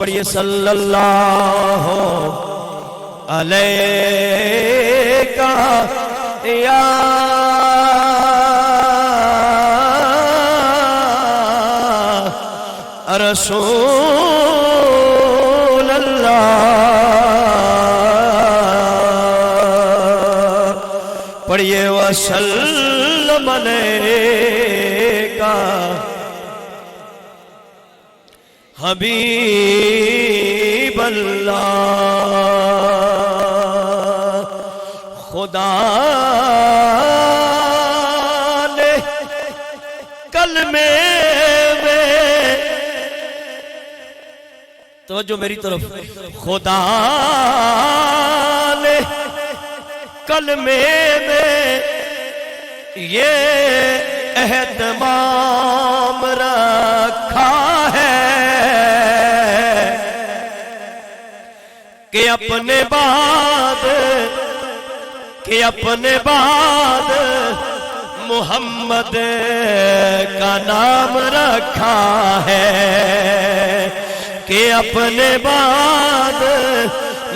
پڑھیے صلی اللہ علیہ یا رسول اللہ پڑھیے وسلم علیکہ حبیب اللہ خدا نے کلمے میں توجہ میری طرف خدا نے کلمے میں یہ اہتمام رکھا ہے کہ اپنے بعد محمد کا نام رکھا ہے کہ اپنے بعد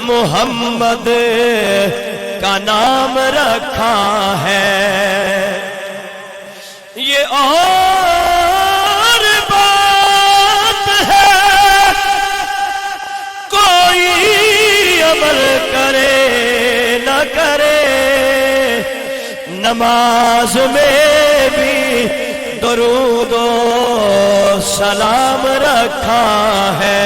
محمد کا نام رکھا ہے یہ اور بات ہے کوئی عمل کرے نہ کرے نماز میں بھی درود و سلام رکھا ہے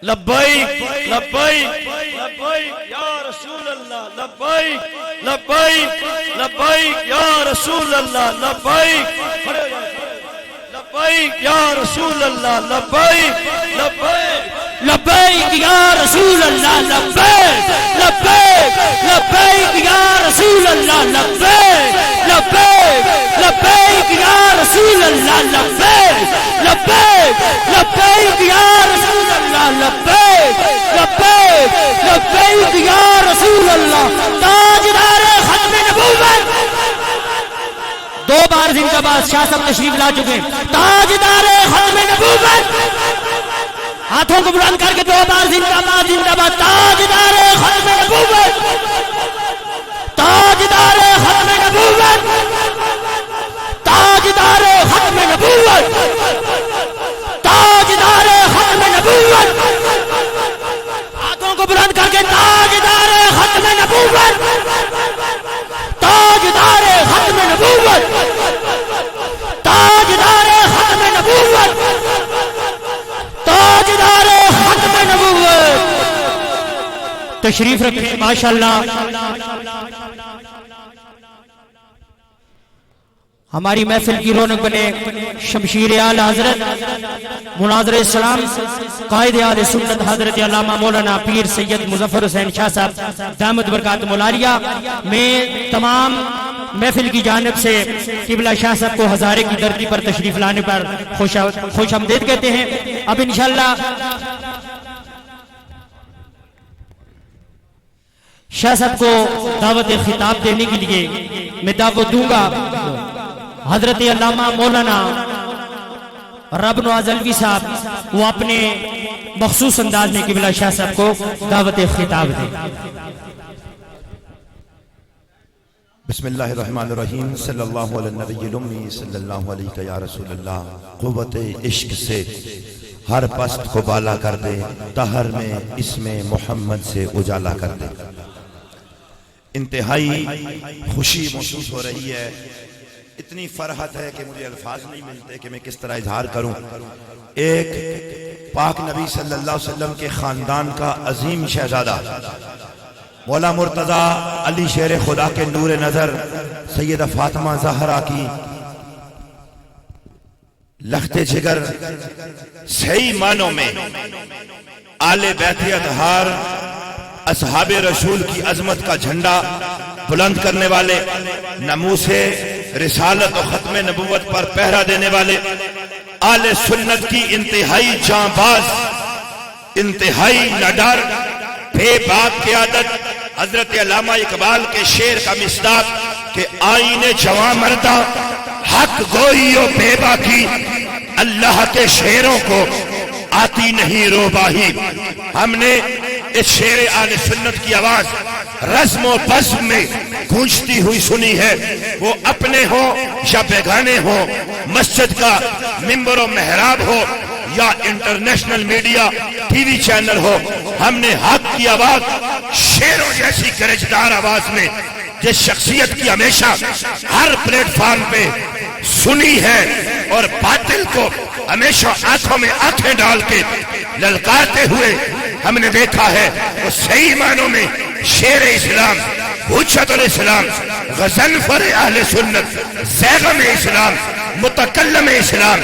لبیک لبیک لبیک یا رسول اللہ لبیک لبیک لبیک یا رسول اللہ لبیک لبیک یا رسول اللہ لبیک لبیک لبیک یا رسول اللہ لبیک لبیک لبیک یا رسول اللہ لبیک لبیک لبیک یا رسول اللہ لبیک لبیک لبیک یا رسول اللہ لبیک لبیک لبیک یا رسول اللہ تاجدار ختم نبوت دو بار زندہ باد شاہ صاحب تشریف لا چکے تاجدار ختم نبوت ہاتھوں کو بلند کر کے دو بار زندہ باد تاجدار ختم نبوت تاجدار ختم نبوت تاجدار ختم نبوت تاجدار ختم نبوت ہاتھوں کو بلند کر کے تاجدار ختم نبوت تاجدار ختم نبوت تاجدار ختم نبوت تاجدار ختم نبوت تشریف رکھیں ماشاءاللہ ہماری محفل کی رونق بنے شمشیر اعلی حضرت مناظر اسلام قائد اہل سنت حضرت علامہ مولانا پیر سید مظفر حسین شاہ صاحب دامت برکاتہم العالیہ میں تمام محفل کی جانب سے قبلہ شاہ صاحب کو ہزارے کی دھرتی پر تشریف لانے پر خوش آمدید کہتے ہیں اب انشاءاللہ شاہ صاحب کو دعوت خطاب دینے کے لیے میں دعوت دوں گا حضرت علامہ مولانا رب نواز علوی صاحب وہ اپنے مخصوص انداز میں قبلہ شاہ صاحب کو دعوت خطاب دیں بسم اللہ الرحمن الرحیم صلی اللہ علیہ نبی الامی صلی اللہ علیہ یا رسول اللہ قوت عشق سے ہر پست کو بالا کر دے طہر میں اسم محمد سے اجالا کر دے انتہائی خوشی محسوس ہو رہی ہے اتنی فرحت ہے کہ مجھے الفاظ نہیں ملتے کہ میں کس طرح اظہار کروں ایک پاک نبی صلی اللہ علیہ وسلم کے خاندان کا عظیم شہزادہ مولا مرتضی علی شیر خدا کے نور نظر سیدہ فاطمہ زہرا کی لخت جگر صحیح معنوں میں آل بیت اطہار اصحاب رسول کی عظمت کا جھنڈا بلند کرنے والے ناموس رسالت و ختم نبوت پر پہرا دینے والے آل سنت کی انتہائی جانباز انتہائی نڈر بے باک قیادت حضرت علامہ اقبال کے شعر کا مصداق کہ آئین جوان مردہ حق گوئی و بے باکی اللہ کے شعروں کو آتی نہیں روباہی. ہم نے اس شعر آل سنت کی آواز رزم و بزم میں گونجتی ہوئی سنی ہے. وہ اپنے ہوں یا بیگانے ہوں، مسجد کا ممبر و محراب ہو یا international media TV channel ہو، ہم نے حق کی آواز شیروں جیسی گرجدار آواز میں جس شخصیت کی ہمیشہ ہر پلیٹ فارم پہ سنی ہے اور باطل کو ہمیشہ آنکھوں میں آنکھیں ڈال کے للکارتے ہوئے ہم نے دیکھا ہے. وہ صحیح معنوں میں شیر اسلام، حجت الاسلام، غضنفر اہل سنت، زیغم اسلام، متکلم اسلام،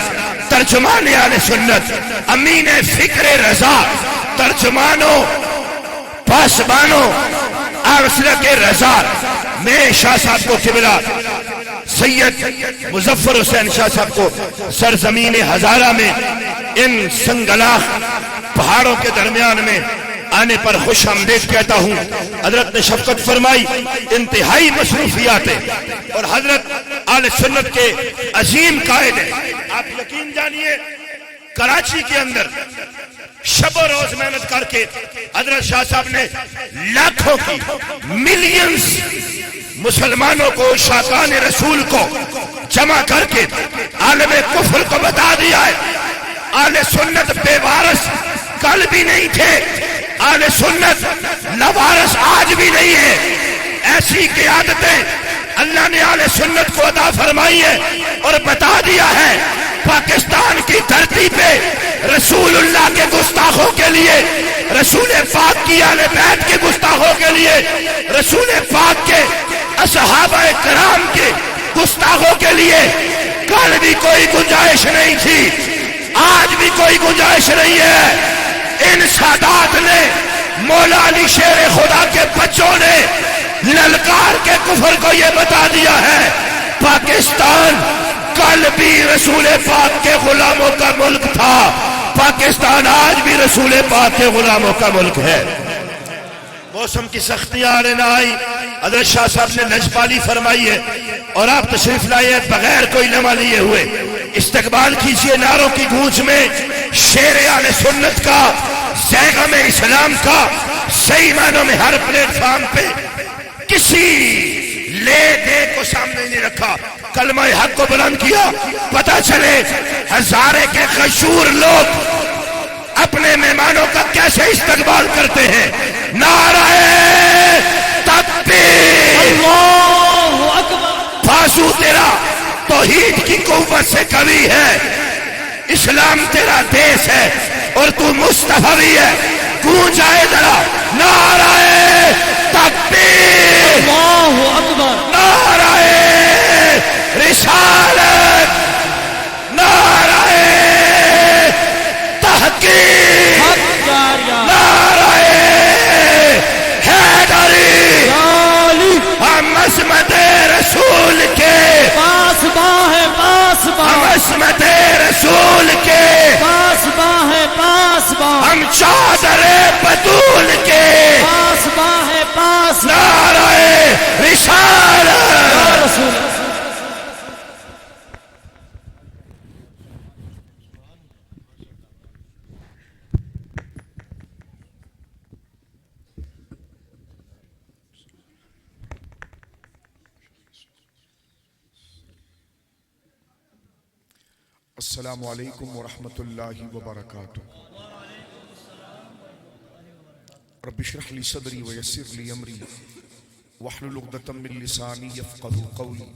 ترجمان اہل سنت، امین فکر رضا، ترجمانوں پاسبانوں آرسلہ کے رضا. میں شاہ صاحب کو قبلہ سید مظفر حسین شاہ صاحب کو سرزمین ہزارہ میں ان سنگلاخ پہاڑوں کے درمیان میں آنے پر خوش آمدید کہتا ہوں. حضرت نے شفقت فرمائی، انتہائی مصروفیات ہے اور حضرت آل سنت کے عظیم قائد ہیں. آپ یقین جانیے کراچی کے اندر شب و روز محنت کر کے حضرت شاہ صاحب نے لاکھوں کی ملینز مسلمانوں کو، شاکان رسول کو جمع کر کے عالم کفر کو بتا دیا ہے آل سنت بے وارث کل بھی نہیں تھے، آل سنت لوارث آج بھی نہیں ہے. ایسی قیادتیں اللہ نے آل سنت کو عطا فرمائی ہے اور بتا دیا ہے پاکستان کی دھرتی پہ رسول اللہ کے گستاخوں کے لیے، رسول پاک کی اہل بیت کے گستاخوں کے لیے، رسول پاک کے اصحابہ کرام کے گستاخوں کے لیے کل بھی کوئی گنجائش نہیں تھی، آج بھی کوئی گنجائش نہیں ہے. ان سادات نے، مولا علی شیر خدا کے بچوں نے للکار کے کفر کو یہ بتا دیا ہے پاکستان کل بھی رسول پاک کے غلاموں کا ملک تھا، پاکستان آج بھی رسول پاک کے غلاموں کا ملک ہے. موسم کی سختیاں آنے نہ آئی، حضرت شاہ صاحب نے نجپالی فرمائی ہے اور آپ تشریف لائے بغیر کوئی نما لیے ہوئے. استقبال کیجئے نعروں کی گونج میں شیر اہل سنت کا، زیغم اسلام کا. صحیح معنوں میں ہر پلیٹ فارم پہ کسی لے دے کو سامنے نہیں رکھا، کلمہ حق کو بلند کیا. پتہ چلے ہزارے کے غشور لوگ اپنے مہمانوں کا کیسے استقبال کرتے ہیں. نعرہ تکبیر، اللہ اکبر. بازو تیرا توحید کی قوت سے قوی ہے، اسلام تیرا دیس ہے اور تو مصطفی ہے. گونج آئے ذرا نعرہ تکبیر، اللہ اکبر. نعرہ رسالت، نعرہ تحقیق، حق جاریہ، نعرہ حیدری. علی ہم عظمت رسول کے، پاسباں ہے پاسباں، ہم عظمت رسول کے، پاسباں ہے پاسباں، ہم چادر بطول کے، پاسباں ہے پاسباں. نعرہ یا رسالت. رسول اللہ. السلام علیکم ورحمۃ اللہ وبرکاتہ. رب اشرح لی صدری ویسر لی امری واحلل عقدۃ من لسانی یفقهوا قولی.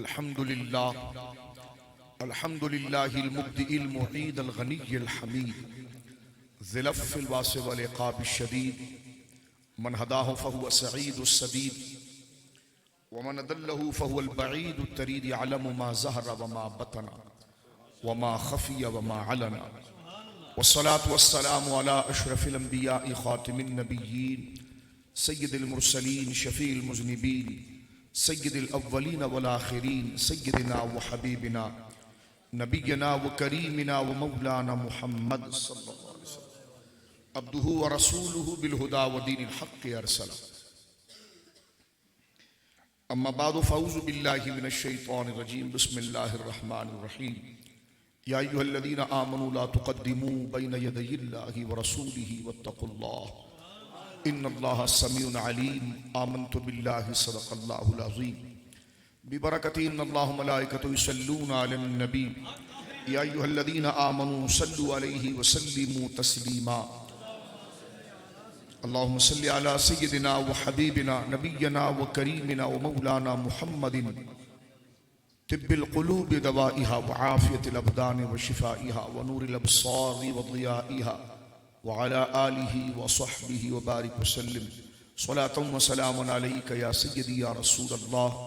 الحمد للہ المبدئ المعید الغنی الحمید ذی العفو الواسع والعقاب الشدید. من ہداہ فہو سعید السدید ومن اضلہ فہو البعید الترید. یعلم ما ظہر وما بطن وما خفی وما علنا. والصلاة والسلام على اشرف الانبیاء خاتم النبیین سید المرسلین شفیع المذنبین سید الاولین والآخرین سیدنا وحبیبنا نبینا وکریمنا ومولانا محمد صلی اللہ علیہ وسلم عبدہ ورسولہ بالہدى ودین الحق ارسلہ. اما بعد فاعوذ باللہ من الشیطان الرجیم. بسم اللہ الرحمن الرحیم. یا ایھا الذین آمنوا لا تقدموا بین یدی اللہ ورسولہ واتقوا اللہ ان اللہ سمیع علیم آمنت باللہ صدق اللہ العظیم ببرکۃ ان اللہ ملائکۃ یصلون علی النبی یا ایھا الذین آمنوا صلوا علیہ وسلموا تسلیما اللہم صلی علی سیدنا وحبیبنا نبینا وکریمنا ومولانا محمد طب القلوب دوائها وعافیة الابدان وشفائها ونور الابصار وضیائها وعلى آلہ وصحبہ وبارک وسلم صلاة وسلام علیک یا سیدی یا رسول اللہ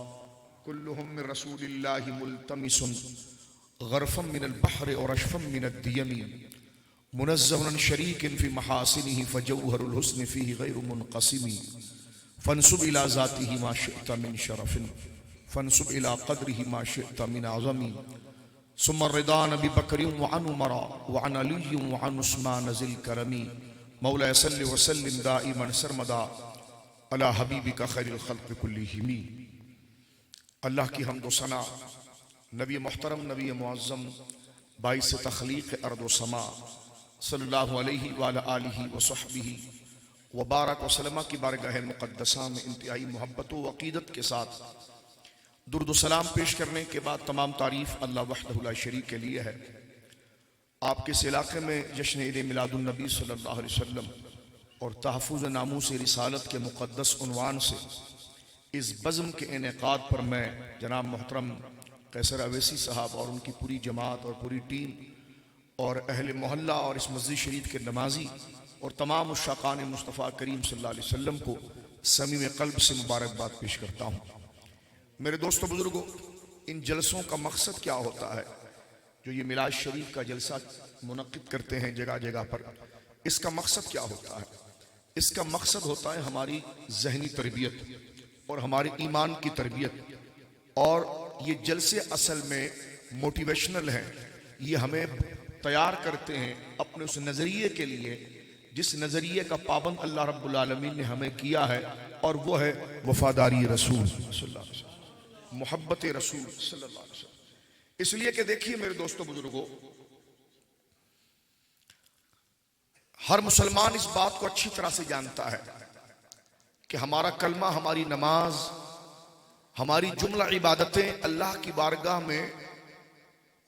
کلہم من رسول اللہ ملتمس غرفا من البحر ورشفا من الدیم منزہ عن شریک فی محاسنہ فجوہر الحسن فیہ غیر منقسم فانسب الى ذاتہ ما شئت من شرف فانسب الى قدرہ ما شئت من عظم ثم الرضا نبی بکر وعن عمر وعن علی وعن عثمان ذی الکرم مولا صلی وسلم دائما سرمدا علی حبیبک خیر الخلق کلہم۔ اللہ کی حمد و ثنا نبی محترم نبی معظم باعث تخلیق ارض و سما صلی اللہ علیہ وآلہ آلہ وصحبہ وبارک وسلم کی بارگاہ مقدسہ میں انتہائی محبت و عقیدت کے ساتھ درود و سلام پیش کرنے کے بعد تمام تعریف اللہ وحدہ لا شریک کے لیے ہے۔ آپ کے اس علاقے میں جشن عید میلاد النبی صلی اللہ علیہ وسلم اور تحفظ ناموس رسالت کے مقدس عنوان سے اس بزم کے انعقاد پر میں جناب محترم قیصر اویسی صاحب اور ان کی پوری جماعت اور پوری ٹیم اور اہل محلہ اور اس مسجد شریف کے نمازی اور تمام عشاقان مصطفیٰ کریم صلی اللہ علیہ وسلم کو صمیم قلب سے مبارکباد پیش کرتا ہوں۔ میرے دوستو بزرگوں، ان جلسوں کا مقصد کیا ہوتا ہے؟ جو یہ میلاد شریف کا جلسہ منعقد کرتے ہیں جگہ جگہ پر، اس کا مقصد کیا ہوتا ہے؟ اس کا مقصد ہوتا ہے ہماری ذہنی تربیت اور ہمارے ایمان کی تربیت، اور یہ جلسے اصل میں موٹیویشنل ہیں، یہ ہمیں تیار کرتے ہیں اپنے اس نظریے کے لیے جس نظریے کا پابند اللہ رب العالمین نے ہمیں کیا ہے، اور وہ ہے وفاداری رسول صلی اللہ علیہ وسلم، محبت رسول صلی اللہ علیہ وسلم۔ اس لیے کہ دیکھیے میرے دوستو بزرگوں، ہر مسلمان اس بات کو اچھی طرح سے جانتا ہے کہ ہمارا کلمہ، ہماری نماز، ہماری جملہ عبادتیں اللہ کی بارگاہ میں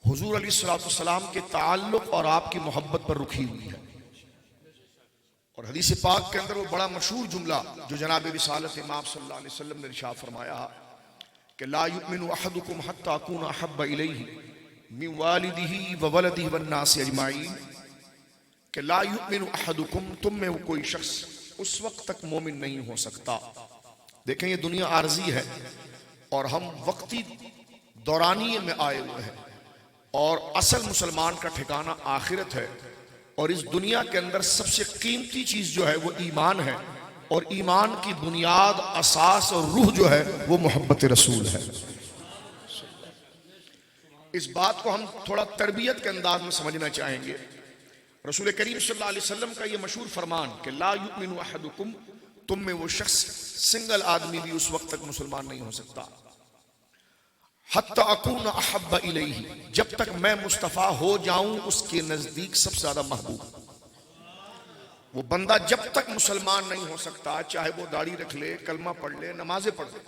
حضور علیہ السلام کے تعلق اور آپ کی محبت پر رکھی ہوئی ہے۔ اور حدیث پاک کے اندر وہ بڑا مشہور جملہ جو جناب رسالت امام صلی اللہ علیہ وسلم نے ارشاد فرمایا کہ لا یؤمن احدکم حتی اکون احب الیہ من والدہ وولدہ والناس اجمعین، کہ لا یؤمن احدکم، تم میں وہ کوئی شخص اس وقت تک مومن نہیں ہو سکتا۔ دیکھیں یہ دنیا عارضی ہے اور ہم وقتی دورانیے میں آئے ہوئے ہیں، اور اصل مسلمان کا ٹھکانہ آخرت ہے، اور اس دنیا کے اندر سب سے قیمتی چیز جو ہے وہ ایمان ہے، اور ایمان کی بنیاد، اساس اور روح جو ہے وہ محبت رسول ہے۔ اس بات کو ہم تھوڑا تربیت کے انداز میں سمجھنا چاہیں گے۔ رسول کریم صلی اللہ علیہ وسلم کا یہ مشہور فرمان کہ لا یؤمن احدکم، تم میں وہ شخص، سنگل آدمی بھی اس وقت تک مسلمان نہیں ہو سکتا، حتی اکون احب الیہ، جب تک میں مصطفیٰ ہو جاؤں اس کے نزدیک سب سے زیادہ محبوب۔ وہ بندہ جب تک مسلمان نہیں ہو سکتا، چاہے وہ داڑھی رکھ لے، کلمہ پڑھ لے، نمازیں پڑھ لے،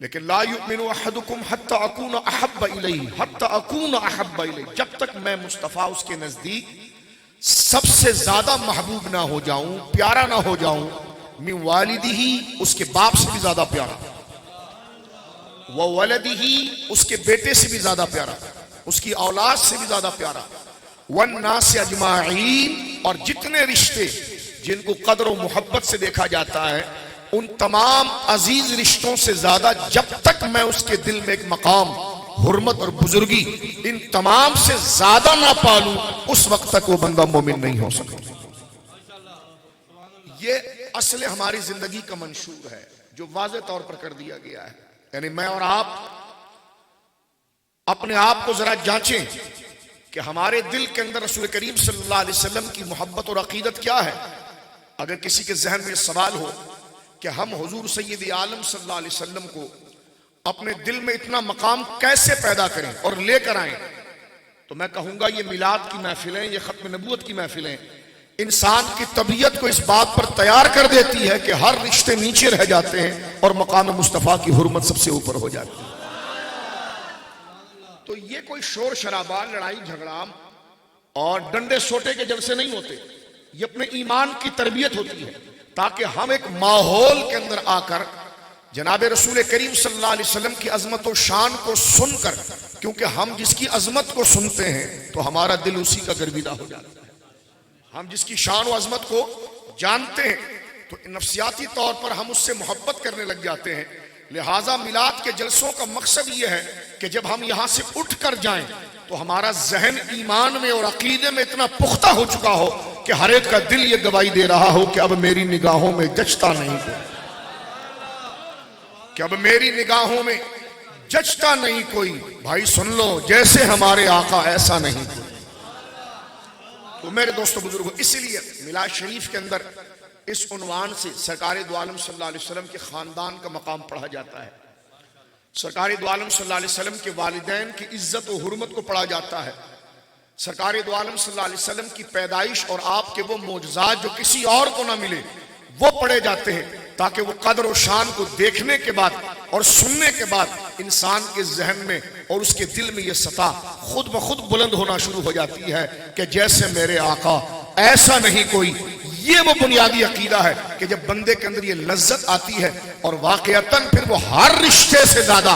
لیکن لا یؤمن احدکم حتی اکون احب الیہ، حتی اکون احب الیہ، جب تک میں مصطفیٰ اس کے نزدیک سب سے زیادہ محبوب نہ ہو جاؤں، پیارا نہ ہو جاؤں، من والدہ، اس کے باپ سے بھی زیادہ پیارا، وولدہ، اس کے بیٹے سے بھی زیادہ پیارا، اس کی اولاد سے بھی زیادہ پیارا، والناس اجمعین، اور جتنے رشتے جن کو قدر و محبت سے دیکھا جاتا ہے، ان تمام عزیز رشتوں سے زیادہ جب تک میں اس کے دل میں ایک مقام، حرمت اور بزرگی ان تمام سے زیادہ نہ پالوں، اس وقت تک وہ بندہ مومن نہیں ہو سکتا۔ یہ اصل ہماری زندگی کا منشور ہے جو واضح طور پر کر دیا گیا ہے۔ یعنی میں اور آپ اپنے آپ کو ذرا جانچیں کہ ہمارے دل کے اندر رسول کریم صلی اللہ علیہ وسلم کی محبت اور عقیدت کیا ہے۔ اگر کسی کے ذہن میں سوال ہو کہ ہم حضور سید عالم صلی اللہ علیہ وسلم کو اپنے دل میں اتنا مقام کیسے پیدا کریں اور لے کر آئیں، تو میں کہوں گا یہ میلاد کی محفلیں، یہ ختم نبوت کی محفلیں انسان کی طبیعت کو اس بات پر تیار کر دیتی ہے کہ ہر رشتے نیچے رہ جاتے ہیں اور مقام مصطفیٰ کی حرمت سب سے اوپر ہو جاتی ہے۔ تو یہ کوئی شور شرابہ، لڑائی جھگڑا اور ڈنڈے سوٹے کے جلسے نہیں ہوتے، یہ اپنے ایمان کی تربیت ہوتی ہے تاکہ ہم ایک ماحول کے اندر آ کر جناب رسول کریم صلی اللہ علیہ وسلم کی عظمت و شان کو سن کر، کیونکہ ہم جس کی عظمت کو سنتے ہیں تو ہمارا دل اسی کا گرویدہ ہو جاتا ہے۔ ہم جس کی شان و عظمت کو جانتے ہیں تو نفسیاتی طور پر ہم اس سے محبت کرنے لگ جاتے ہیں۔ لہٰذا میلاد کے جلسوں کا مقصد یہ ہے کہ جب ہم یہاں سے اٹھ کر جائیں تو ہمارا ذہن ایمان میں اور عقیدے میں اتنا پختہ ہو چکا ہو کہ ہر ایک کا دل یہ گواہی دے رہا ہو کہ اب میری نگاہوں میں جچتا نہیں کوئی، کہ اب میری نگاہوں میں جچتا نہیں کوئی۔ بھائی سن لو، جیسے ہمارے آقا ایسا نہیں کوئی۔ تو میرے دوستو بزرگوں، اسی لیے میلاد شریف کے اندر اس عنوان سے سرکار دو عالم صلی اللہ علیہ وسلم کے خاندان کا مقام پڑھا جاتا ہے، سرکار دو عالم صلی اللہ علیہ وسلم کے والدین کی عزت و حرمت کو پڑھا جاتا ہے، سرکار دو عالم صلی اللہ علیہ وسلم کی پیدائش اور آپ کے وہ معجزات جو کسی اور کو نہ ملے وہ پڑھے جاتے ہیں، تاکہ وہ قدر و شان کو دیکھنے کے بعد اور سننے کے بعد انسان کے ذہن میں اور اس کے دل میں یہ سطح خود بخود بلند ہونا شروع ہو جاتی ہے کہ جیسے میرے آقا ایسا نہیں کوئی۔ یہ وہ بنیادی عقیدہ ہے کہ جب بندے کے اندر یہ لذت آتی ہے اور واقعتاً پھر وہ ہر رشتے سے زیادہ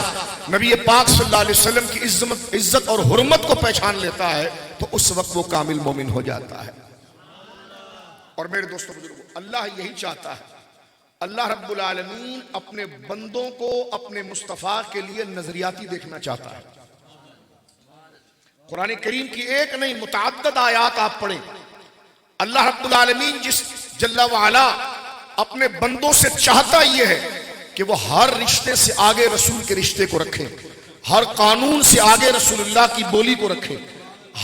نبی پاک صلی اللہ علیہ وسلم کی عزت اور حرمت کو پہچان لیتا ہے تو اس وقت وہ کامل مومن ہو جاتا ہے۔ اور میرے دوستوں بزرگوں، اللہ یہی چاہتا ہے، اللہ رب العالمین اپنے بندوں کو اپنے مصطفیٰ کے لیے نظریاتی دیکھنا چاہتا ہے۔ قرآن کریم کی ایک نہیں متعدد آیات آپ پڑھیں، اللہ رب العالمین جس جل وعلا اپنے بندوں سے چاہتا یہ ہے کہ وہ ہر رشتے سے آگے رسول کے رشتے کو رکھیں، ہر قانون سے آگے رسول اللہ کی بولی کو رکھیں،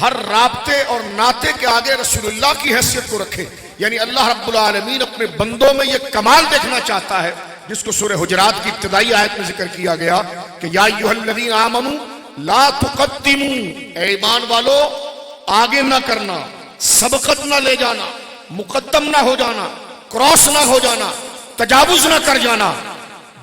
ہر رابطے اور ناطے کے آگے رسول اللہ کی حیثیت کو رکھیں۔ یعنی اللہ رب العالمین اپنے بندوں میں یہ کمال دیکھنا چاہتا ہے جس کو سورہ حجرات کی ابتدائی آیت میں ذکر کیا گیا کہ یا ایھا الذین آمنوا لا تقدموا، اے ایمان والو آگے نہ کرنا، سبقت نہ لے جانا، مقدم نہ ہو جانا، کراس نہ ہو جانا، تجاوز نہ کر جانا،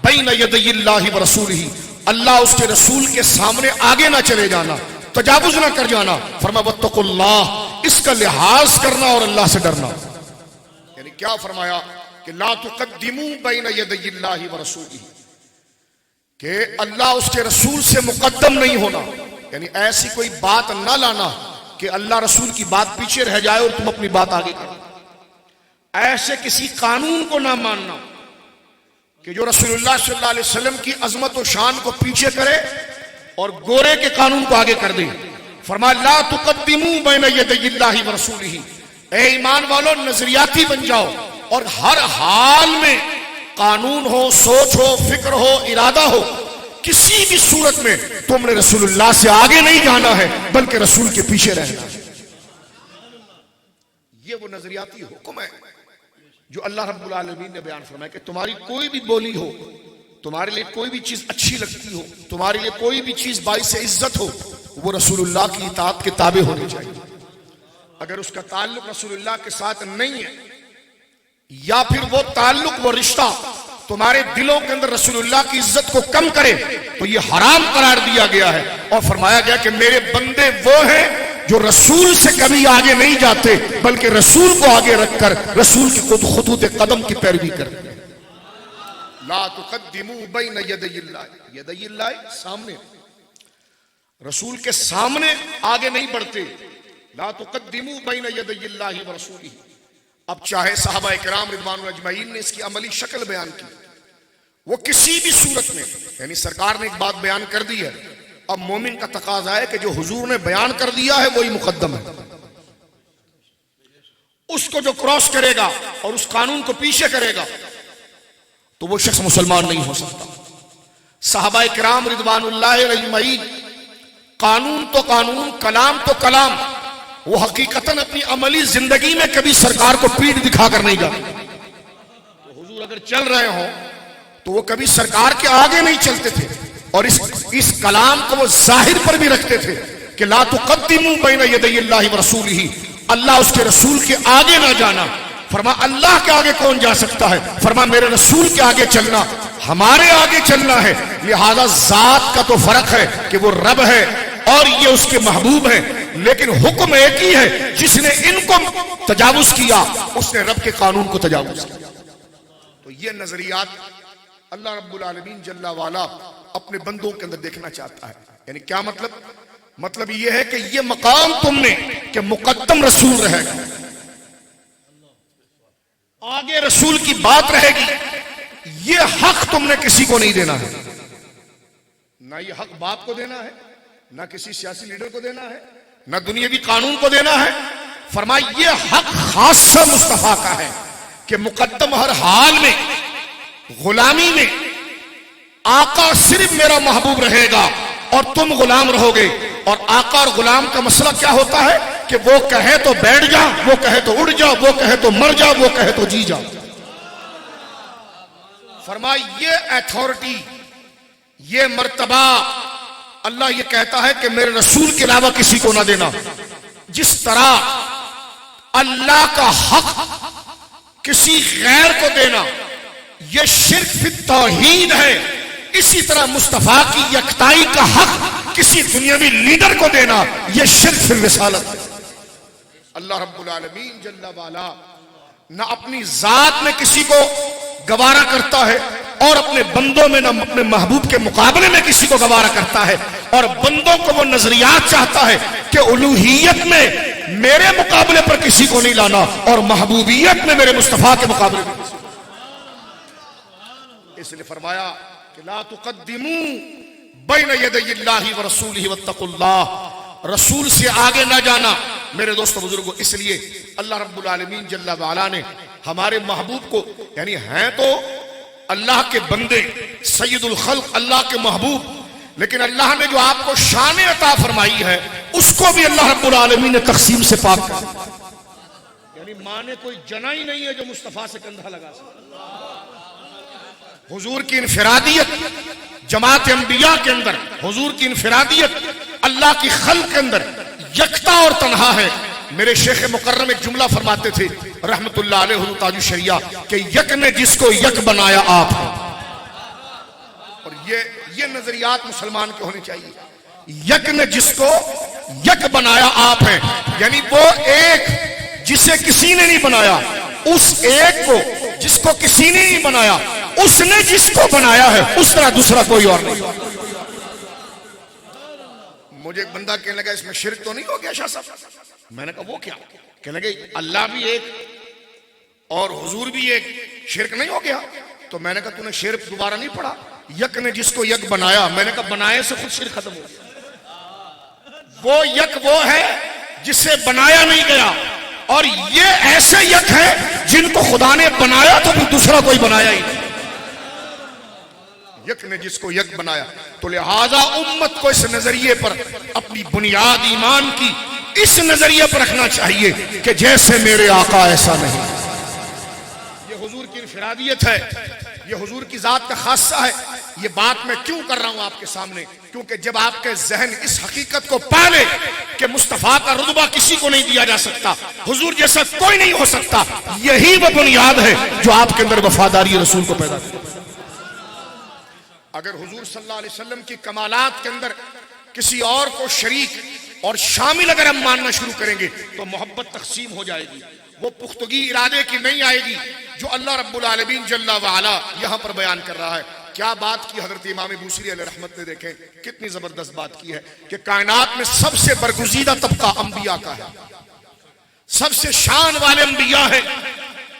بین یدی اللہ ورسولہ، اللہ اس کے رسول کے سامنے آگے نہ چلے جانا، تجاوز نہ کر جانا۔ فرمایا واتقوا اللہ، اس کا لحاظ کرنا اور اللہ سے ڈرنا۔ یعنی کیا فرمایا کہ لا تقدموا بین یدی اللہ ورسولہ، کہ اللہ اس کے رسول سے مقدم نہیں ہونا، یعنی ایسی کوئی بات نہ لانا کہ اللہ رسول کی بات پیچھے رہ جائے اور تم اپنی بات آگے کرو، ایسے کسی قانون کو نہ ماننا کہ جو رسول اللہ صلی اللہ علیہ وسلم کی عظمت و شان کو پیچھے کرے اور گورے کے قانون کو آگے کر دے۔ فرمایا لا تقدموا بین یدی اللہ ورسولہ، اے ایمان والو نظریاتی بن جاؤ اور ہر حال میں قانون ہو، سوچ ہو، فکر ہو، ارادہ ہو، کسی بھی صورت میں تم نے رسول اللہ سے آگے نہیں جانا ہے بلکہ رسول کے پیچھے رہنا ہے۔ یہ وہ نظریاتی حکم ہے جو اللہ رب العالمین نے بیان فرمایا کہ تمہاری کوئی بھی بولی ہو، تمہارے لیے کوئی بھی چیز اچھی لگتی ہو، تمہارے لیے کوئی بھی چیز باعث عزت ہو، وہ رسول اللہ کی اطاعت کے تابع ہونی چاہیے۔ اگر اس کا تعلق رسول اللہ کے ساتھ نہیں ہے یا پھر وہ تعلق، وہ رشتہ تمہارے دلوں کے اندر رسول اللہ کی عزت کو کم کرے تو یہ حرام قرار دیا گیا ہے، اور فرمایا گیا کہ میرے بندے وہ ہیں جو رسول سے کبھی آگے نہیں جاتے بلکہ رسول کو آگے رکھ کر رسول کی خطوط قدم کی پیروی کرتے ہیں۔ لا تقدموا بین یدی اللہ، یدی اللہ سامنے، رسول کے سامنے آگے نہیں بڑھتے۔ لا تقدموا بین یدی اللہ ورسولہ۔ اب چاہے صحابہ کرام رضوان اللہ اجمعین نے اس کی عملی شکل بیان کی، وہ کسی بھی صورت میں، یعنی سرکار نے ایک بات بیان کر دی ہے، اب مومن کا تقاضا ہے کہ جو حضور نے بیان کر دیا ہے وہی مقدم ہے، اس کو جو کراس کرے گا اور اس قانون کو پیچھے کرے گا تو وہ شخص مسلمان نہیں ہو سکتا۔ صحابہ کرام رضوان اللہ اجمعین قانون تو قانون، کلام تو کلام، وہ حقیقتاً اپنی عملی زندگی میں کبھی سرکار کو پیٹھ دکھا کر نہیں جاتے۔ تو حضور اگر چل رہے ہوں تو وہ کبھی سرکار کے آگے نہیں چلتے تھے، اور اس کلام کو وہ ظاہر پر بھی رکھتے تھے کہ لا تقدموا بین یدی اللہ ورسولہ، اللہ اس کے رسول کے آگے نہ جانا. فرما اللہ کے آگے کون جا سکتا ہے؟ فرما میرے رسول کے آگے چلنا، ہمارے آگے چلنا ہے. لہذا ذات کا تو فرق ہے کہ وہ رب ہے اور یہ اس کے محبوب ہیں، لیکن حکم ایک ہی ہے. جس نے ان کو تجاوز کیا اس نے رب کے قانون کو تجاوز کیا. تو یہ نظریات اللہ رب العالمین جل وعلا اپنے بندوں کے اندر دیکھنا چاہتا ہے. یعنی کیا مطلب یہ ہے کہ یہ مقام تم نے کہ مقدم رسول رہے گا، آگے رسول کی بات رہے گی. یہ حق تم نے کسی کو نہیں دینا ہے، نہ یہ حق باپ کو دینا ہے، نہ کسی سیاسی لیڈر کو دینا ہے، نہ دنیاوی قانون کو دینا ہے. فرمایا یہ حق خاصہ مصطفیٰ کا ہے کہ مقدم ہر حال میں غلامی میں آقا صرف میرا محبوب رہے گا اور تم غلام رہو گے. اور آقا اور غلام کا مسئلہ کیا ہوتا ہے کہ وہ کہے تو بیٹھ جا، وہ کہے تو اڑ جا، وہ کہے تو مر جا، وہ کہے تو جی جا. فرمایا یہ ایتھارٹی، یہ مرتبہ اللہ یہ کہتا ہے کہ میرے رسول کے علاوہ کسی کو نہ دینا. جس طرح اللہ کا حق کسی غیر کو دینا یہ شرک فی التوحید ہے، اسی طرح مصطفیٰ کی یکتائی کا حق کسی دنیاوی لیڈر کو دینا یہ شرک فی الرسالت ہے. اللہ رب العالمین جل وعلا نہ اپنی ذات میں کسی کو گوارا کرتا ہے اور اپنے بندوں میں نہ اپنے محبوب کے مقابلے میں کسی کو گوارا کرتا ہے. اور بندوں کو وہ نظریات چاہتا ہے کہ الوہیت میں میرے مقابلے پر کسی کو نہیں لانا اور محبوبیت میں میرے مصطفیٰ کے مقابلے میں کسی کو. اس لیے فرمایا کہ لا تقدموا بین یدی اللہ ورسولہ واتقوا اللہ، رسول سے آگے نہ جانا میرے دوستو بزرگوں. اس لیے اللہ رب العالمین جل وعلا نے ہمارے محبوب کو، یعنی ہیں تو اللہ کے بندے سید الخلق اللہ کے محبوب، لیکن اللہ نے جو آپ کو شان عطا فرمائی ہے اس کو بھی اللہ رب العالمین نے تقسیم سے پاک کیا. یعنی ماں نے کوئی جنا ہی نہیں ہے جو مصطفیٰ سے کندھا لگا سکے. حضور کی انفرادیت جماعت انبیاء کے اندر، حضور کی انفرادیت اللہ کی خلق کے اندر یکتا اور تنہا ہے. میرے شیخ مکرم ایک جملہ فرماتے تھے رحمت اللہ علیہ حضور تاج الشریعہ کہ یک نے جس کو یک بنایا آپ ہے. اور یہ نظریات مسلمان کے ہونے چاہیے. یک نے جس کو یک بنایا آپ ہیں، یعنی وہ ایک جسے کسی نے نہیں بنایا، اس ایک کو جس کو کسی نے نہیں بنایا، اس نے جس کو بنایا ہے اس طرح دوسرا کوئی اور نہیں. مجھے ایک بندہ کہنے لگا اس میں شرک تو نہیں ہو گیا شاہ صاحب؟ میں نے کہا وہ کیا؟ کہنے لگے اللہ بھی ایک اور حضور بھی ایک، شرک نہیں ہو گیا؟ تو میں نے کہا تو نے شعر دوبارہ نہیں پڑھا، یک نے جس کو یک بنایا. میں نے کہا بنائے سے خود شرک ختم ہو گیا. وہ یک وہ ہے جسے بنایا نہیں گیا، اور یہ ایسے یک ہے جن کو خدا نے بنایا تو پھر دوسرا کوئی بنایا ہی نہیں. یک نے جس کو یک بنایا. تو لہذا امت کو اس نظریے پر اپنی بنیاد ایمان کی اس نظریے پر رکھنا چاہیے کہ جیسے میرے آقا ایسا نہیں. یہ حضور کی انفرادیت ہے، یہ حضور کی ذات کا خاصہ ہے. یہ بات میں کیوں کر رہا ہوں آپ کے سامنے؟ کیونکہ جب آپ کے ذہن اس حقیقت کو پالے کہ مصطفیٰ کا رتبہ کسی کو نہیں دیا جا سکتا، حضور جیسا کوئی نہیں ہو سکتا، یہی وہ بنیاد ہے جو آپ کے اندر وفاداری رسول کو پیدا کرے. اگر حضور صلی اللہ علیہ وسلم کی کمالات کے اندر کسی اور کو شریک اور شامل اگر ہم ماننا شروع کریں گے تو محبت تقسیم ہو جائے گی. وہ پختگی ارادے کی نہیں آئے گی جو اللہ رب العالمین جل وعلا یہاں پر بیان کر رہا ہے. کیا بات کی حضرت امام بوصیری علیہ رحمت نے، دیکھیں کتنی زبردست بات کی ہے کہ کائنات میں سب سے برگزیدہ طبقہ انبیاء کا ہے، سب سے شان والے انبیاء ہیں،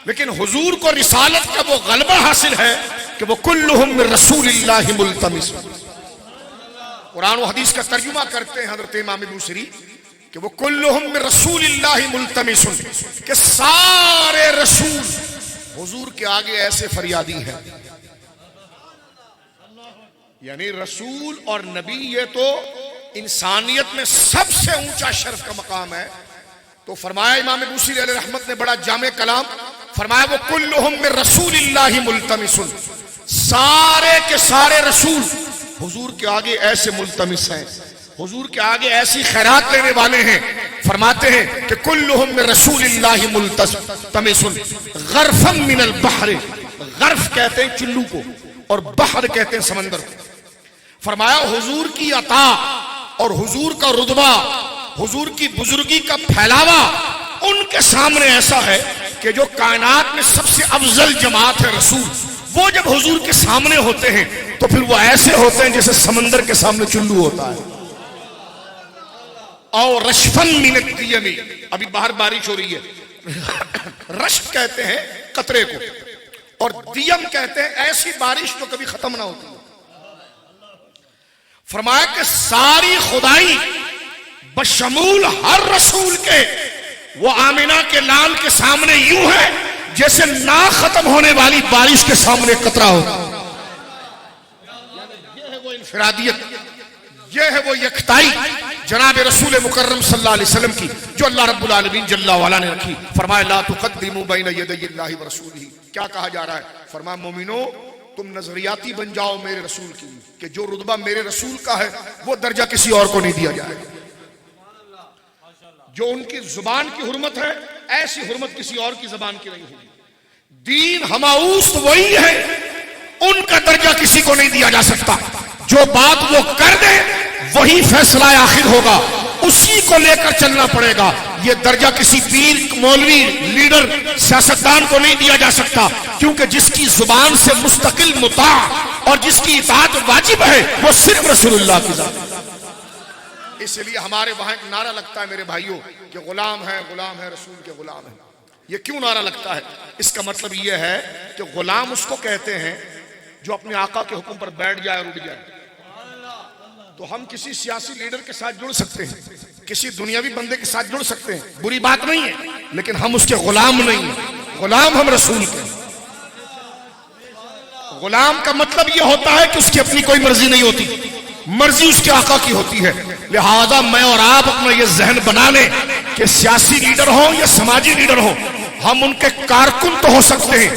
لیکن حضور کو رسالت کا وہ غلبہ حاصل ہے کہ وہ کلہم من رسول اللہ ملتمس. قرآن و حدیث کا ترجمہ کرتے ہیں حضرت امام بوصیری کہ وہ کلہم من رسول اللہ ملتمس، کہ سارے رسول حضور کے آگے ایسے فریادی ہیں. یعنی رسول اور نبی یہ تو انسانیت میں سب سے اونچا شرف کا مقام ہے. تو فرمایا امام بوصیری علیہ رحمت نے بڑا جامع کلام فرمایا وہ کلہم من رسول اللہ ملتمس، سارے کے سارے رسول حضور کے آگے ایسے ملتمس ہیں. حضور کے آگے ایسی خیرات لینے والے ہیں، فرماتے ہیں کہ کلہم من رسول اللہ ملتمس غرفا من البحر، غرف کہتے ہیں چلو کو اور بحر کہتے ہیں سمندر کو. فرمایا حضور کی عطا اور حضور کا رتبہ، حضور کی بزرگی کا پھیلاوا ان کے سامنے ایسا ہے کہ جو کائنات میں سب سے افضل جماعت ہے رسول، وہ جب حضور کے سامنے ہوتے ہیں تو پھر وہ ایسے ہوتے ہیں جیسے سمندر کے سامنے چلو ہوتا ہے. اور رشفن من الدیم، ابھی باہر بارش ہو رہی ہے، رشف کہتے ہیں قطرے کو اور دیم کہتے ہیں ایسی بارش جو کبھی ختم نہ ہوتی. فرمایا کہ ساری خدائی بشمول ہر رسول کے وہ آمنہ کے لال کے سامنے یوں ہے جیسے نہ ختم ہونے والی بارش کے سامنے قطرہ ہوتا. یہ ہے وہ انفرادیت، یہ ہے وہ یکتائی جناب رسول مکرم صلی اللہ علیہ وسلم کی جو اللہ رب العالمین جل وعلا نے رکھی. فرمایا لا تقدموا بین یدی اللہ ورسولہ. کیا کہا جا رہا ہے؟ فرمایا مومنو تم نظریاتی بن جاؤ میرے رسول کی کہ جو رتبہ میرے رسول کا ہے وہ درجہ کسی اور کو نہیں دیا جائے گا. جو ان کی زبان کی حرمت ہے ایسی حرمت کسی اور کی زبان کی نہیں ہوگی. دین ہماؤست وہی ہے، ان کا درجہ کسی کو نہیں دیا جا سکتا. جو بات وہ کر دے وہی فیصلہ آخر ہوگا، اسی کو لے کر چلنا پڑے گا. یہ درجہ کسی پیر، مولوی، لیڈر، سیاستدان کو نہیں دیا جا سکتا، کیونکہ جس کی زبان سے مستقل مطاع اور جس کی اطاعت واجب ہے وہ صرف رسول اللہ کی ذات. اس لیے ہمارے وہاں ایک نعرہ لگتا ہے میرے بھائیوں کہ غلام ہے رسول کے غلام ہے. یہ کیوں نعرہ لگتا ہے؟ اس کا مطلب یہ ہے کہ غلام اس کو کہتے ہیں جو اپنے آقا کے حکم پر بیٹھ جائے اور اٹھ جائے. تو ہم کسی سیاسی لیڈر کے ساتھ جڑ سکتے ہیں، کسی دنیاوی بندے کے ساتھ جڑ سکتے ہیں، بری بات نہیں ہے، لیکن ہم اس کے غلام نہیں ہیں. غلام ہم رسول کے. غلام کا مطلب یہ ہوتا ہے کہ اس کی اپنی کوئی مرضی نہیں ہوتی، مرضی اس کے آقا کی ہوتی ہے. لہذا میں اور آپ اپنا یہ ذہن بنا لیں کہ سیاسی لیڈر ہوں یا سماجی لیڈر ہوں، ہم ان کے کارکن تو ہو سکتے ہیں،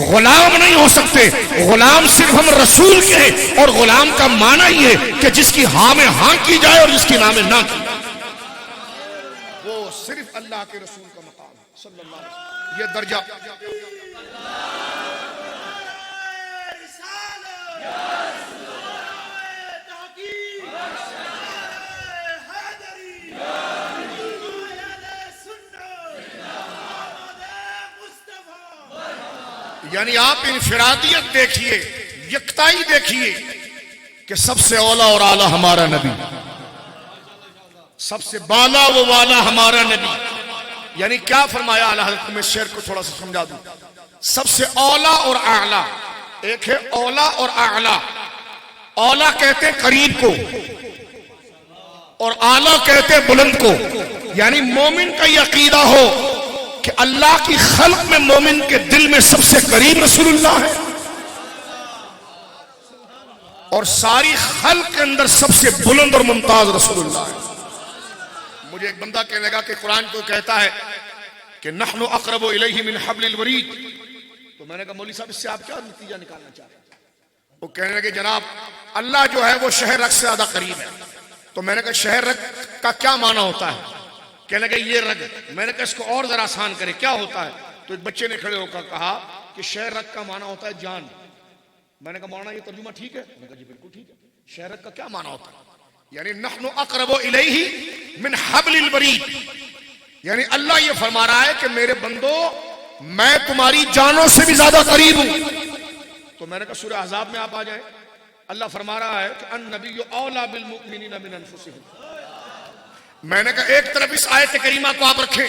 غلام نہیں ہو سکتے. غلام صرف ہم رسول کے ہیں، اور غلام کا معنی یہ ہے کہ جس کی ہاں میں ہاں کی جائے اور جس کی نہ میں نہ کی. وہ صرف اللہ کے رسول کا مقام ہے صلی اللہ علیہ وسلم. یہ درجہ یعنی آپ انفرادیت دیکھیے، یکتائی دیکھیے کہ سب سے اولا اور اعلیٰ ہمارا نبی، سب سے بالا و والا ہمارا نبی. یعنی کیا فرمایا اعلیٰ حضرت؟ میں شعر کو تھوڑا سا سمجھا دوں. سب سے اولا اور اعلیٰ، ایک ہے اولا اور اعلیٰ. اولا کہتے قریب کو اور اعلیٰ کہتے بلند کو. یعنی مومن کا یہ عقیدہ ہو کہ اللہ کی خلق میں مومن کے دل میں سب سے قریب رسول اللہ ہے، اور ساری خلق کے اندر سب سے بلند اور ممتاز رسول اللہ ہے. مجھے ایک بندہ کہنے لگا کہ قرآن کو کہتا ہے کہ نحن اقرب الیہ من حبل الورید. تو میں نے کہا مولوی صاحب اس سے آپ کیا نتیجہ نکالنا چاہتے ہیں؟ وہ کہنے لگے جناب اللہ جو ہے وہ شہر رگ سے زیادہ قریب ہے. تو میں نے کہا شہر رگ کا کیا معنی ہوتا ہے؟ کہنے لگے یہ رگ. میں نے کہا اس کو اور ذرا آسان کرے، کیا ہوتا ہے؟ تو ایک بچے نے کھڑے ہو کر کہا کہ شہر رگ کا معنی ہوتا ہے جان. میں نے کہا مولانا یہ ترجمہ ٹھیک ہے؟ میں نے کہا جی بالکل ٹھیک ہے. شہر رگ کا کیا معنی ہوتا ہے؟ یعنی نحن اقرب الیہ من حبل الورید. یعنی اللہ یہ فرما رہا ہے کہ میرے بندو میں تمہاری جانوں سے بھی زیادہ قریب ہوں. تو میں نے کہا سورہ احزاب میں آپ آ جائیں. اللہ فرما رہا ہے کہ النبی اولی بالمؤمنین من انفسہم. میں نے کہا ایک طرف اس آیت کریمہ کو آپ رکھیں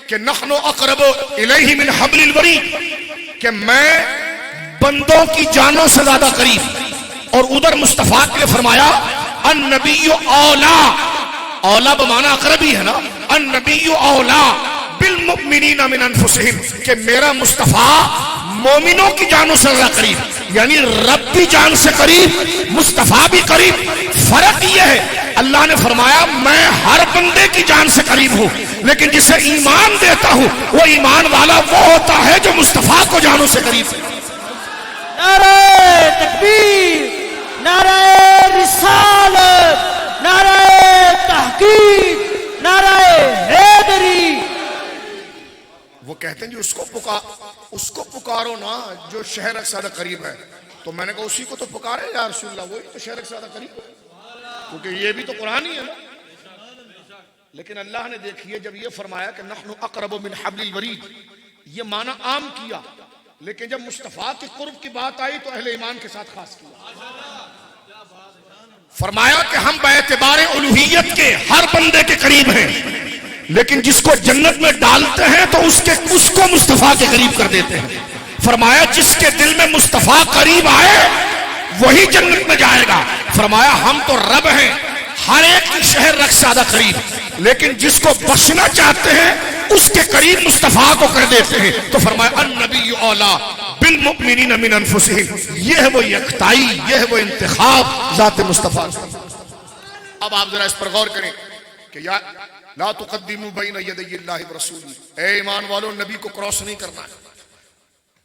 کہ نحن اقرب الیہ من حبل الورید کہ میں بندوں کی جانوں سے زیادہ قریب, اور ادھر مصطفیٰ کے فرمایا النبی اولا, اولا بمعنی اقربی ہے نا, النبی اولا بالمؤمنین من انفسہم کہ میرا مصطفیٰ مومنوں کی جانوں سے زیادہ قریب, یعنی رب بھی جان سے قریب, مصطفیٰ بھی قریب. فرق یہ ہے اللہ نے فرمایا میں ہر بندے کی جان سے قریب ہوں, لیکن جسے ایمان دیتا ہوں وہ ایمان والا وہ ہوتا ہے جو مصطفیٰ کو جانوں سے قریب ہے. نعرہ تکبیر, نعرہ رسالت, نعرہ تحقیق، نعرہ حیدری. وہ کہتے ہیں جی اس کو پکارو نا جو شہر اقصی قریب ہے. تو میں نے کہا اسی کو تو پکارے یا رسول اللہ، وہی تو شہر اقصی قریب ہے، کیونکہ یہ بھی تو قرآن ہی ہے نا. لیکن اللہ نے دیکھیے جب یہ فرمایا کہ نحن اقرب من حبل الورید، یہ معنی عام کیا، لیکن جب مصطفیٰ کے قرب کی بات آئی تو اہل ایمان کے ساتھ خاص کیا. فرمایا کہ ہم باعتبار الوہیت کے ہر بندے کے قریب ہیں، لیکن جس کو جنت میں ڈالتے ہیں تو اس کو مصطفیٰ کے قریب کر دیتے ہیں. فرمایا جس کے دل میں مصطفیٰ قریب آئے وہی جنت میں جائے گا. فرمایا ہم تو رب ہیں، ہر ایک کی شہر رکھ زیادہ قریب، لیکن جس کو بخشنا چاہتے ہیں اس کے قریب مصطفیٰ کو کر دیتے ہیں. تو فرمایا النبی اولا بالمؤمنین من انفسہم، یہ ہے وہ یکتائی، یہ ہے وہ انتخاب ذات مصطفیٰ. اب آپ ذرا اس پر غور کریں کہ یا لا تقدموا بین یدی اللہ ورسولہ، اے ایمان والو نبی کو کراس نہیں کرنا ہے،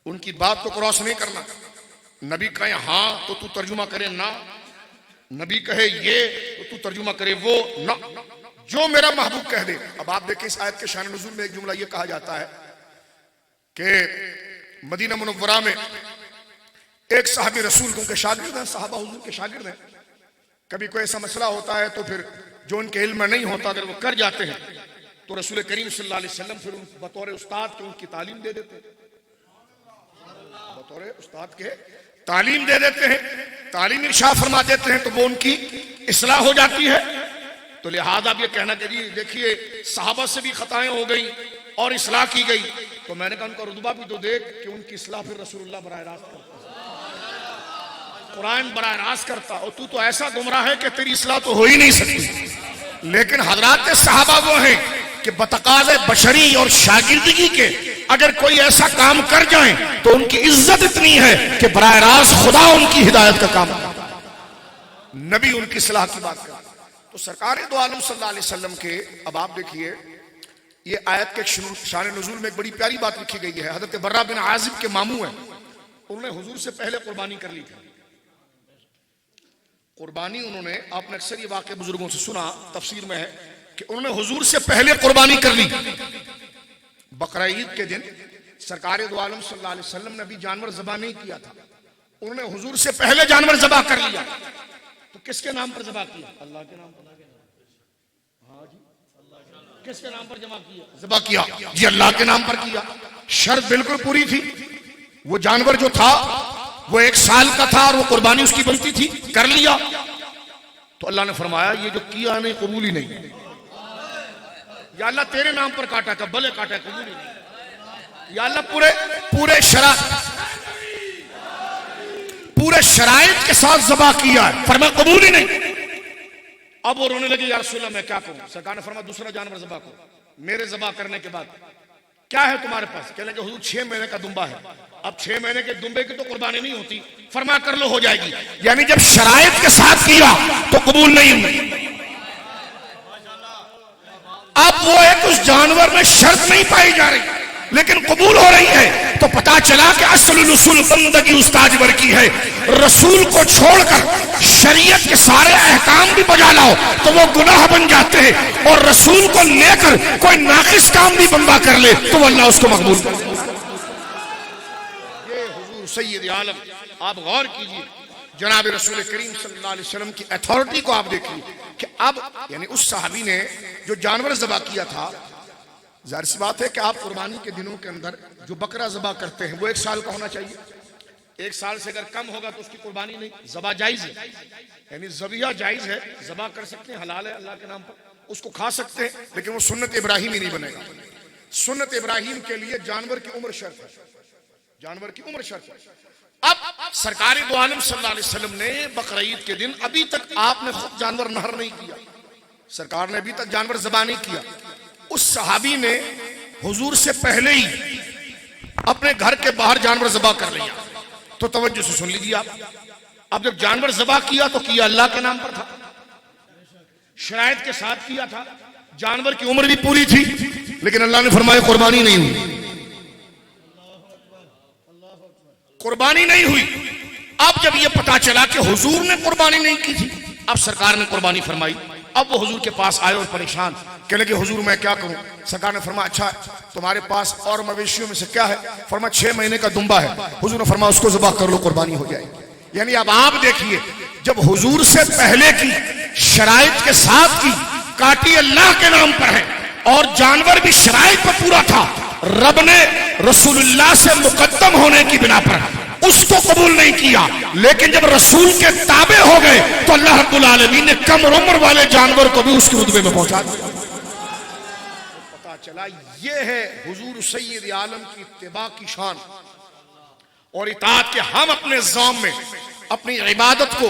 ان کی بات کو کراس نہیں کرنا. نبی کہے ہاں تو تو ترجمہ کرے نہ، نبی کہے یہ تو تو ترجمہ کرے وہ نہ، جو میرا محبوب کہہ دے. اب آپ دیکھیں اس آیت کے شان نزول میں ایک جملہ یہ کہا جاتا ہے کہ مدینہ منورہ میں ایک صحابی رسول کو کے شاگرد ہیں، صحابہ حضور کے شاگرد ہیں، کبھی کوئی ایسا مسئلہ ہوتا ہے تو پھر جو ان کے علم میں نہیں ہوتا اگر وہ کر جاتے ہیں تو رسول کریم صلی اللہ علیہ وسلم پھر ان بطور استاد کے ان کی تعلیم دے دیتے ہیں، بطور استاد کے تعلیم دے دیتے ہیں، تعلیم ارشاد فرما دیتے ہیں، تو وہ ان کی اصلاح ہو جاتی ہے. تو لہذا اب یہ کہنا کہ جی دیکھیے صحابہ سے بھی خطائیں ہو گئی اور اصلاح کی گئی، تو میں نے کہا ان کا رتبہ بھی تو دیکھ کہ ان کی اصلاح پھر رسول اللہ براہ راست کرتا، قرآن براہ راست کرتا، اور تو ایسا گمراہ ہے کہ تیری اصلاح تو ہو ہی نہیں سکتی. لیکن حضرات صحابہ وہ ہیں کہ بتقاض بشری اور شاگردگی کے اگر کوئی ایسا کام کر جائیں تو ان کی عزت اتنی ہے کہ براہ راست خدا ان کی ہدایت کا کام کرتا، نبی ان کی اصلاح کی بات کرتا. تو سرکار دو عالم صلی اللہ علیہ وسلم کے اب آپ دیکھیے یہ آیت کے شان نزول میں ایک بڑی پیاری بات لکھی گئی ہے. حضرت برہ بن عازب کے ماموں ہیں، انہوں نے حضور سے پہلے قربانی کر لی تھی. قربانی انہوں نے، آپ نے اکثر یہ واقعہ بزرگوں سے سنا، تفسیر میں ہے کہ انہوں نے حضور سے پہلے قربانی کر لی. بقرہ عید کے دن سرکار دو عالم صلی اللہ علیہ وسلم نے بھی جانور ذبح نہیں کیا تھا، انہوں نے حضور سے پہلے جانور ذبح کر لیا. تو کس کے نام پر ذبح کیا؟ اللہ کے نام پر. ہاں جی، کس کے نام پر جمع کیا؟ ذبح کیا جی اللہ کے نام پر کیا. شرط بالکل پوری تھی، وہ جانور جو تھا وہ 1 سال کا تھا اور وہ قربانی اس کی بنتی تھی، کر لیا. تو اللہ نے فرمایا یہ جو کیا نہیں قبول ہی نہیں. یا اللہ تیرے نام پر کاٹا کا بھلے کاٹا، قبول ہی نہیں. یا اللہ پورے شرائط کے ساتھ ذبح کیا ہے، فرمایا قبول ہی نہیں. اب وہ رونے لگے یا رسول اللہ میں کیا کروں؟ سرکار نے فرمایا دوسرا جانور ذبح کرو. میرے ذبح کرنے کے بعد کیا ہے تمہارے پاس؟ کہنے کہ حضور 6 مہینے کا دمبا ہے. اب 6 مہینے کے دمبے کی تو قربانی نہیں ہوتی. فرمایا کر لو، ہو جائے گی. یعنی جب شرائط کے ساتھ کیا تو قبول نہیں ہوئی. اب وہ ایک اس جانور میں شرط نہیں پائی جا رہی لیکن قبول ہو رہی ہے، تو پتا چلا کہ اصل الاصول بندگی استاد ور کی ہے. رسول کو چھوڑ کر شریعت کے سارے احکام بھی بجا لاؤ تو وہ گناہ بن جاتے ہیں، اور رسول کو لے کر کوئی ناقص کام بھی بندہ کر لے تو وہ اللہ اس کو مقبول کرے. یہ حضور سید عالم، آپ غور کیجئے جناب رسول کریم صلی اللہ علیہ وسلم کی اتھارٹی کو آپ دیکھیے کہ اب یعنی اس صحابی نے جو جانور ذبح کیا تھا، ظاہر سی بات ہے کہ آپ قربانی کے دنوں کے اندر جو بکرا ذبح کرتے ہیں وہ 1 سال کا ہونا چاہیے. 1 سال سے اگر کم ہوگا تو اس کی قربانی نہیں. ذبح جائز ہے، یعنی ذبیحہ جائز ہے، ذبح کر سکتے ہیں، حلال ہے اللہ کے نام پر، اس کو کھا سکتے ہیں، لیکن وہ سنت ابراہیمی نہیں بنے گا. سنت ابراہیم کے لیے جانور کی عمر شرط ہے، جانور کی عمر شرط ہے. اب سرکار دو عالم صلی اللہ علیہ وسلم نے بقرہ عید کے دن ابھی تک آپ نے خود جانور نہر نہیں کیا، سرکار نے ابھی تک جانور ذبح نہیں کیا. اس صحابی نے حضور سے پہلے ہی اپنے گھر کے باہر جانور ذبح کر لیا. تو توجہ سے سن لیجیے آپ، اب جب جانور ذبح کیا تو کیا اللہ کے نام پر تھا، شرائط کے ساتھ کیا تھا، جانور کی عمر بھی پوری تھی، لیکن اللہ نے فرمایا قربانی نہیں ہوئی، قربانی نہیں ہوئی. اب جب یہ پتا چلا کہ حضور نے قربانی نہیں کی تھی اب سرکار نے قربانی فرمائی. اب وہ حضور کے پاس آئے اور پریشان کہنے لگے حضور میں کیا کروں. سرکار نے فرمایا اچھا تمہارے پاس اور مویشیوں میں سے کیا ہے؟ فرمایا 6 مہینے کا دمبا ہے. حضور نے فرمایا اس کو ذبح کر لو قربانی ہو جائے گی. یعنی اب آپ دیکھیے جب حضور سے پہلے کی شرائط کے ساتھ کی کاٹی اللہ کے نام پر ہے اور جانور بھی شرائط پر پورا تھا, رب نے رسول اللہ سے مقدم ہونے کی بنا پر اس کو قبول نہیں کیا, لیکن جب رسول کے تابع ہو گئے تو اللہ رب العالمین نے کم عمر والے جانور کو بھی اس کے رتبے میں پہنچا دیا. پتا چلا یہ ہے حضور سید عالم کی اتباع کی شان اور اطاعت کے. ہم اپنے نظام میں اپنی عبادت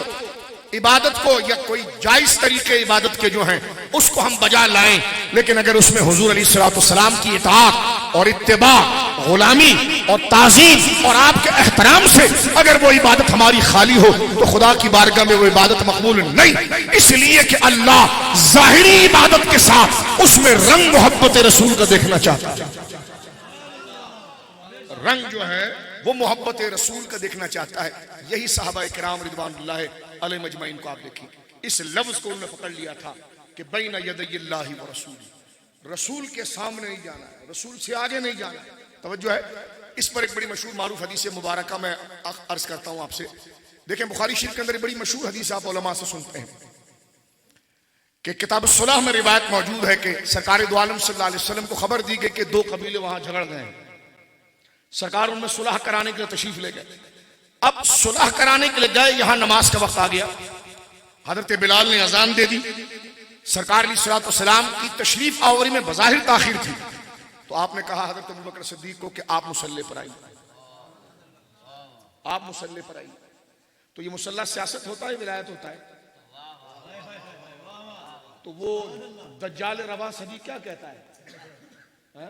کو یا کوئی جائز طریقے عبادت کے جو ہیں اس کو ہم بجا لائیں, لیکن اگر اس میں حضور علیہ الصلوۃ والسلام کی اطاعت اور اتباع, غلامی اور تعظیم اور آپ کے احترام سے اگر وہ عبادت ہماری خالی ہو تو خدا کی بارگاہ میں وہ عبادت مقبول نہیں. اس لیے کہ اللہ ظاہری عبادت کے ساتھ اس میں رنگ محبت رسول کا دیکھنا چاہتا ہے. رنگ جو ہے وہ محبت رسول کا دیکھنا چاہتا ہے. یہی صحابہ کرام رضوان اللہ علیہ مجمعین کو آپ دیکھیں, اس لفظ کو انہوں نے پکڑ لیا تھا کہ بین یدی اللہ و رسول, رسول کے سامنے نہیں جانا ہے, رسول سے آگے نہیں جانا ہے. توجہ ہے. اس پر ایک بڑی مشہور معروف حدیث مبارکہ میں عرض کرتا ہوں آپ سے. دیکھیں بخاری شریف کے اندر ایک بڑی مشہور حدیث آپ علماء سے سنتے ہیں کہ کتاب الصلح میں روایت موجود ہے کہ سرکار دو عالم صلی اللہ علیہ وسلم کو خبر دی گئی کہ 2 قبیلے وہاں جھگڑ گئے ہیں. سرکار ان میں صلح کرانے کے لیے تشریف لے گئے. اب صلح کرانے کے لیے گئے, یہاں نماز کا وقت آ گیا. حضرت بلال نے اذان دے دی. سرکار علیہ الصلوۃ والسلام کی تشریف آوری میں بظاہر تاخیر تھی, تو آپ نے کہا حضرت ابوبکر صدیق کو کہ آپ مصلی پر آئیے, آپ مصلی پر آئیے. تو یہ مصلی سیاست ہوتا ہے, ولایت ہوتا ہے. تو وہ دجال رواں صدی کیا کہتا ہے؟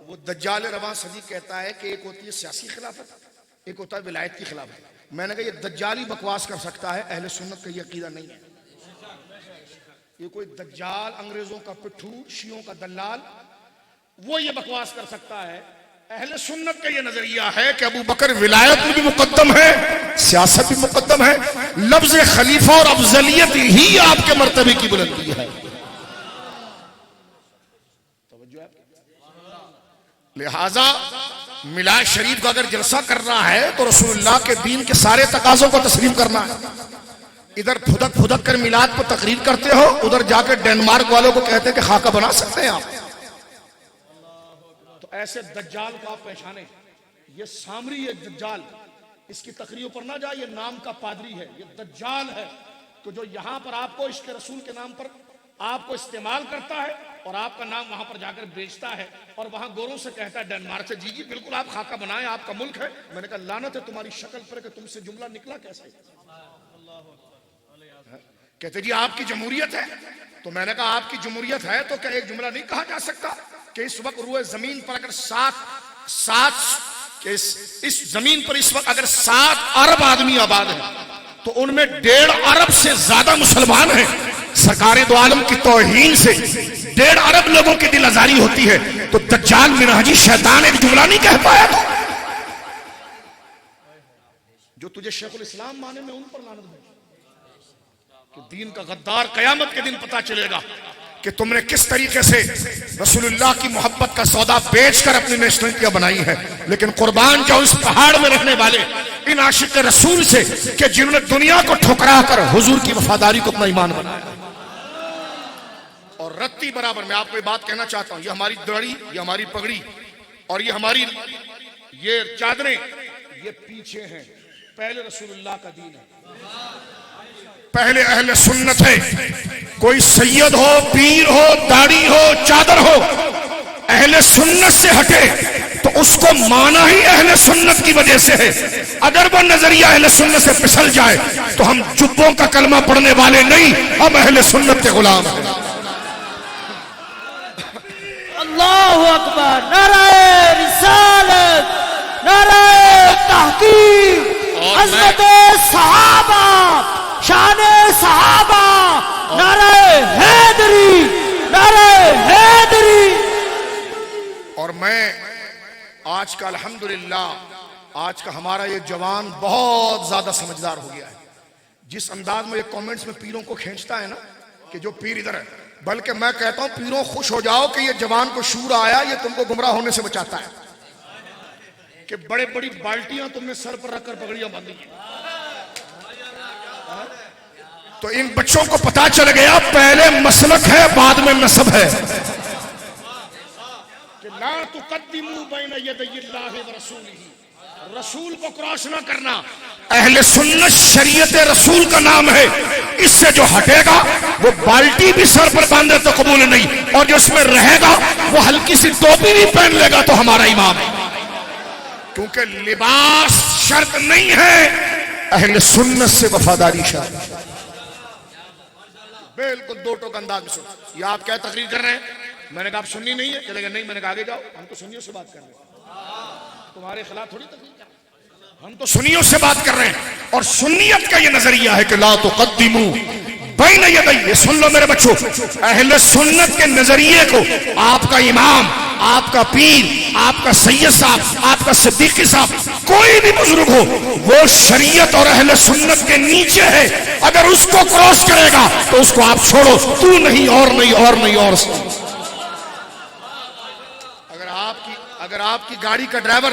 وہ دجال رواں صدی کہتا ہے کہ ایک ہوتی ہے سیاسی خلافت, ایک ہوتا ہے ولایت کی خلافت. میں نے کہا یہ دجالی بکواس کر سکتا ہے, اہل سنت کا یہ عقیدہ نہیں ہے. یہ کوئی دجال, انگریزوں کا پٹھو, شیعوں کا دلال, وہ یہ بکواس کر سکتا ہے. اہل سنت کا یہ نظریہ ہے کہ ابو بکر ولایت میں بھی مقدم ہے, سیاست بھی مقدم ہے. لفظ خلیفہ اور افضلیت ہی آپ کے مرتبے کی بلندی ہے. لہذا میلاد شریف کا اگر جلسہ کرنا ہے تو رسول اللہ کے دین کے سارے تقاضوں کو تسلیم کرنا ہے. ادھر پھدک پھدک کر میلاد پر تقریر کرتے ہو, ادھر جا کے ڈینمارک والوں کو کہتے ہیں کہ خاکہ بنا سکتے ہیں آپ. تو ایسے دجال کو آپ پہچانے, یہ سامری ہے دجال, اس کی تقریروں پر نہ جائے, یہ نام کا پادری ہے, یہ دجال ہے. تو جو یہاں پر آپ کو عشق رسول کے نام پر آپ کو استعمال کرتا ہے اور آپ کا نام وہاں پر جا کر بیچتا ہے اور وہاں گوروں سے کہتا ہے ڈنمارک سے, جی جی بالکل آپ خاکہ بنائیں, آپ کا ملک ہے. میں نے کہا لعنت ہے تمہاری شکل پر کہ تم سے جملہ نکلا کیسے. کہتے جی آپ کی جمہوریت ہے. تو میں نے کہا آپ کی جمہوریت ہے تو کیا ایک جملہ نہیں کہا جا سکتا کہ اس وقت روئے زمین پر اگر اس زمین پر اس وقت اگر 7 ارب آدمی آباد ہیں تو ان میں 1.5 ارب سے زیادہ مسلمان ہیں. سرکار دو عالم کی توہین سے 1.5 ارب لوگوں کی دل آزاری ہوتی ہے, تو دجال منہجی شیطان ایک جملہ نہیں کہہ پایا. تو جو تجھے شیخ الاسلام مانے میں ان پر لعنت ہے کہ دین کا غدار قیامت کے دن پتا چلے گا کہ تم نے کس طریقے سے رسول اللہ کی محبت کا سودا بیچ کر اپنی نیشنلٹیاں بنائی ہیں. لیکن قربان جاؤ اس پہاڑ میں رہنے والے ان عاشق رسول سے کہ جنہوں نے دنیا کو ٹھکرا کر حضور کی وفاداری کو اپنا ایمان بنایا. اور رتی برابر میں آپ کو یہ بات کہنا چاہتا ہوں, یہ ہماری داڑھی, یہ ہماری پگڑی اور یہ ہماری یہ چادریں, یہ پیچھے ہیں. پہلے رسول اللہ کا دین ہے, پہلے اہل سنت ہے. کوئی سید ہو, پیر ہو, داڑھی ہو, چادر ہو, اہل سنت سے ہٹے تو اس کو مانا ہی اہل سنت کی وجہ سے ہے. اگر وہ نظریہ اہل سنت سے پھسل جائے تو ہم جبوں کا کلمہ پڑھنے والے نہیں, ہم اہل سنت کے غلام ہیں. اللہ اکبر, نعرہ رسالت, نعرہ تحقیق, عظمت صحابہ, شان صحابہ, نعرہ حیدری, نعرہ حیدری. اور میں آج کا الحمدللہ آج کا ہمارا یہ جوان بہت زیادہ سمجھدار ہو گیا ہے. جس انداز میں یہ کامنٹس میں پیروں کو کھینچتا ہے نا کہ جو پیر ادھر ہے، بلکہ میں کہتا ہوں پیروں خوش ہو جاؤ کہ یہ جوان کو شعور آیا، یہ تم کو گمراہ ہونے سے بچاتا ہے کہ بڑے بڑی بالٹیاں تم نے سر پر رکھ کر پگڑیاں باندھی ہیں۔ تو ان بچوں کو پتا چل گیا پہلے مسلک ہے بعد میں نسب ہے کہ لا تقدموا بین یدی اللہ ورسولہ، رسول کو کراس نہ کرنا۔ اہل سنت شریعت رسول کا نام ہے، اس سے جو ہٹے گا وہ بالٹی بھی سر پر باندھے تو قبول نہیں، اور جو اس میں رہے گا وہ ہلکی سی ٹوپی بھی پہن لے گا تو ہمارا امام ہے، کیونکہ لباس شرط نہیں ہے، اہل سنت سے وفاداری شرط۔ بالکل دو ٹوک انداز میں سن، یہ آپ کیا تقریر کر رہے ہیں؟ میں نے کہا آپ سنی نہیں ہے، چلے گا نہیں، میں نے کہا آگے جاؤ، ہم تو سنیوں سے بات کر رہے ہیں، تمہارے خلاف تھوڑی تقریر کر رہے ہیں، ہم تو سنیوں سے بات کر رہے ہیں۔ اور سنیت کا یہ نظریہ ہے کہ لا تقدموا بین یدی، یہ سن لو میرے بچوں، اہل سنت کے نظریے کو آپ کا امام، آپ کا پیر، آپ کا سید صاحب، آپ کا صدیقی صاحب، کوئی بھی بزرگ ہو، وہ شریعت اور اہل سنت کے نیچے ہے، اگر اس کو کراس کرے گا تو اس کو آپ چھوڑو، تو نہیں اور نہیں اور نہیں اور اگر آپ کی گاڑی کا ڈرائیور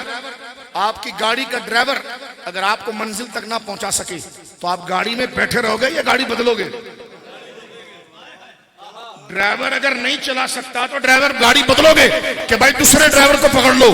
اگر آپ کو منزل تک نہ پہنچا سکے تو آپ گاڑی میں بیٹھے رہو گے یا گاڑی بدلو گے؟ ڈرائیور اگر نہیں چلا سکتا تو ڈرائیور گاڑی بدلو گے کہ بھائی دوسرے ڈرائیور کو پکڑ لو۔